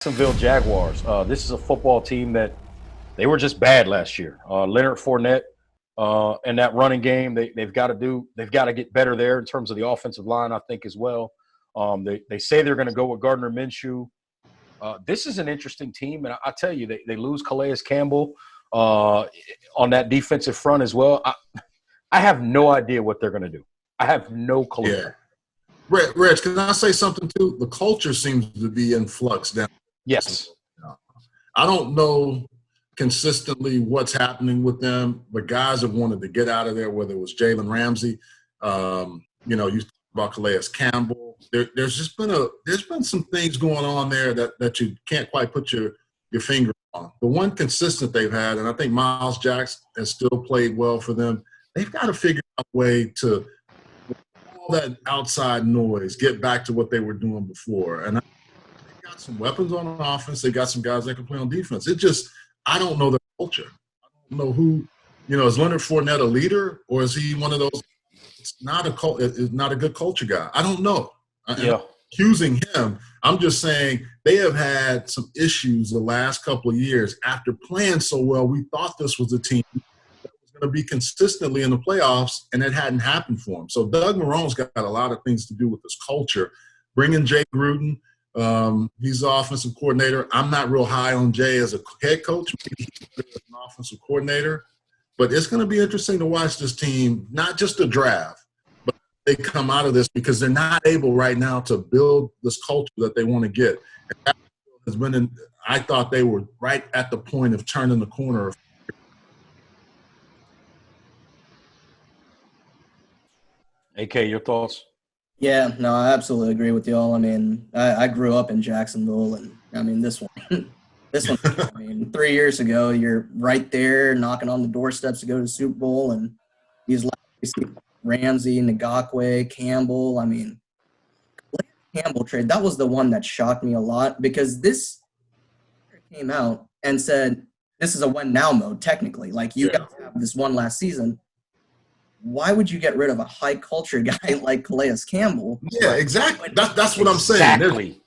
Jacksonville Jaguars. This is a football team that they were just bad last year. Leonard Fournette and that running game, they've got to get better there in terms of the offensive line, I think, as well. They say they're going to go with Gardner Minshew. This is an interesting team, and I tell you, they lose Calais Campbell on that defensive front as well. I have no idea what they're going to do. I have no clue. Yeah. Rich, can I say something too? The culture seems to be in flux down. Yes. I don't know consistently what's happening with them, but guys have wanted to get out of there, whether it was Jalen Ramsey, you talk about Calais Campbell. There's been some things going on there that you can't quite put your finger on. The one consistent they've had, and I think Miles Jackson has still played well for them, they've got to figure out a way to all that outside noise, get back to what they were doing before. And got some weapons on offense. They got some guys that can play on defense. I don't know the culture. I don't know who, is Leonard Fournette a leader, or is he one of those? It's not a good culture guy. I don't know. I'm accusing him. I'm just saying they have had some issues the last couple of years. After playing so well, we thought this was a team that was going to be consistently in the playoffs, and it hadn't happened for him. So Doug Marrone's got a lot of things to do with this culture. Bringing Jay Gruden. He's the offensive coordinator. I'm not real high on Jay as a head coach. Maybe he's an offensive coordinator. But it's going to be interesting to watch this team, not just the draft, but they come out of this because they're not able right now to build this culture that they want to get. And that has been I thought they were right at the point of turning the corner. AK, your thoughts? Yeah, no, I absolutely agree with y'all. I mean, I grew up in Jacksonville, and I mean, this one, I mean, 3 years ago, you're right there knocking on the doorsteps to go to the Super Bowl, and these Ramsey, Ngakwe, Campbell. I mean, Campbell trade, that was the one that shocked me a lot because this came out and said, this is a win now mode, technically. Like, you guys have this one last season. Why would you get rid of a high culture guy like Calais Campbell? Yeah, exactly. That's what I'm saying. Exactly.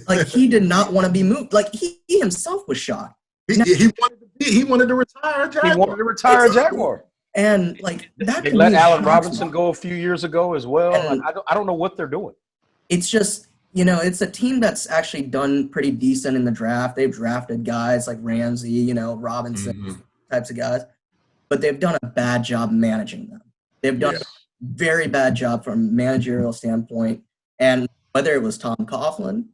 Like, he did not want to be moved. Like, he himself was shocked. He wanted to retire a Jaguar. He wanted to retire a Jaguar. And like that. They let Allen Robinson go a few years ago as well. And I don't know what they're doing. It's just, it's a team that's actually done pretty decent in the draft. They've drafted guys like Ramsey, Robinson, types of guys. But they've done a bad job managing them. They've done a very bad job from a managerial standpoint. And whether it was Tom Coughlin,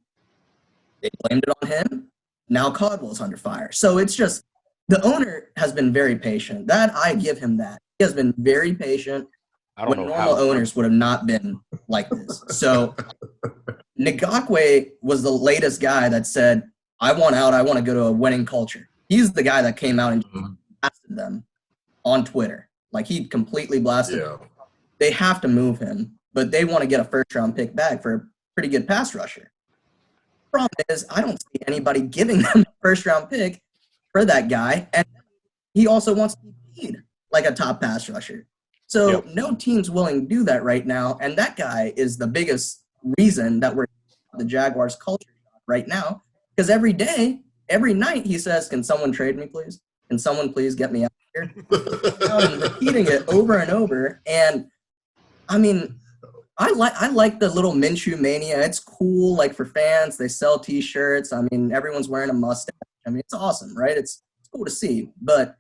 they blamed it on him. Now Caldwell's under fire. So it's just the owner has been very patient. That I give him that. He has been very patient. I don't know normal owners would have not been like this. So Ngakwe was the latest guy that said, I want out. I want to go to a winning culture. He's the guy that came out and blasted them on Twitter. Like, he completely blasted them. They have to move him, but they want to get a first-round pick back for a pretty good pass rusher. Problem is, I don't see anybody giving them a first-round pick for that guy, and he also wants to be paid like a top pass rusher. So no team's willing to do that right now, and that guy is the biggest reason that we're the Jaguars culture right now, because every night he says, can someone trade me, please? Can someone please get me out of here? I'm repeating it over and over, and I mean, I like the little Minshew mania. It's cool, like, for fans. They sell T-shirts. I mean, everyone's wearing a mustache. I mean, it's awesome, right? It's cool to see. But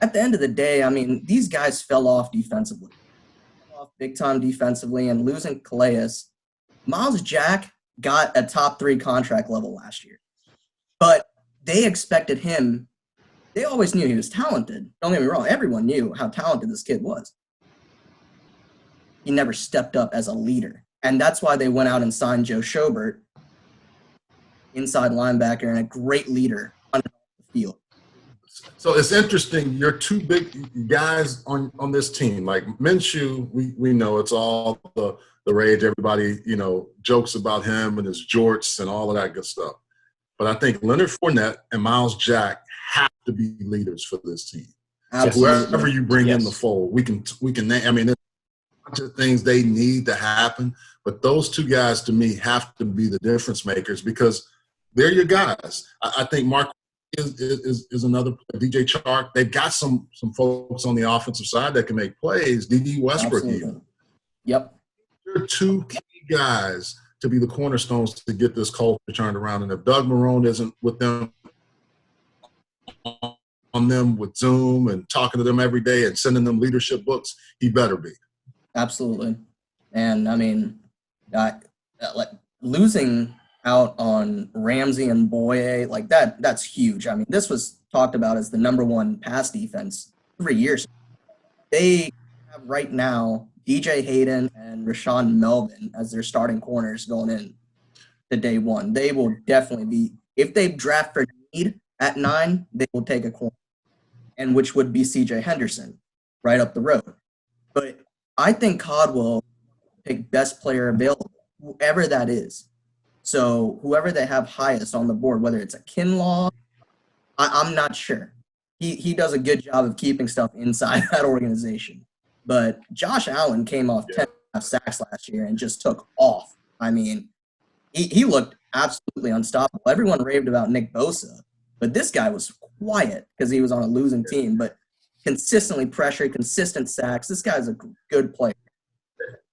at the end of the day, I mean, these guys fell off defensively. Big time defensively, and losing Calais. Miles Jack got a top 3 contract level last year. But they expected him. They always knew he was talented. Don't get me wrong. Everyone knew how talented this kid was. He never stepped up as a leader. And that's why they went out and signed Joe Schobert, inside linebacker, and a great leader on the field. So it's interesting. You're two big guys on this team. Like Minshew, we know it's all the rage. Everybody, jokes about him and his jorts and all of that good stuff. But I think Leonard Fournette and Miles Jack have to be leaders for this team. So whoever you bring in the fold, we can name. I mean, there's a bunch of things they need to happen, but those two guys to me have to be the difference makers because they're your guys. I think Mark is another player. DJ Chark. They've got some folks on the offensive side that can make plays. D.D. Westbrook Absolutely. even. Yep. They're two key guys to be the cornerstones to get this culture turned around. And if Doug Marrone isn't with them on them with Zoom and talking to them every day and sending them leadership books, he better be. Absolutely. And I mean, like losing out on Ramsey and Boye, like that's huge. I mean, this was talked about as the number one pass defense 3 years. They have right now DJ Hayden and Rashawn Melvin as their starting corners going in to day one. They will definitely be, if they draft for need at 9, they will take a corner, and which would be CJ Henderson right up the road. But I think Caldwell pick best player available, whoever that is. So whoever they have highest on the board, whether it's a Kinlaw, I'm not sure. He does a good job of keeping stuff inside that organization. But Josh Allen came off 10 sacks last year and just took off. I mean, he looked absolutely unstoppable. Everyone raved about Nick Bosa, but this guy was quiet because he was on a losing team, but consistently pressured, consistent sacks. This guy's a good player.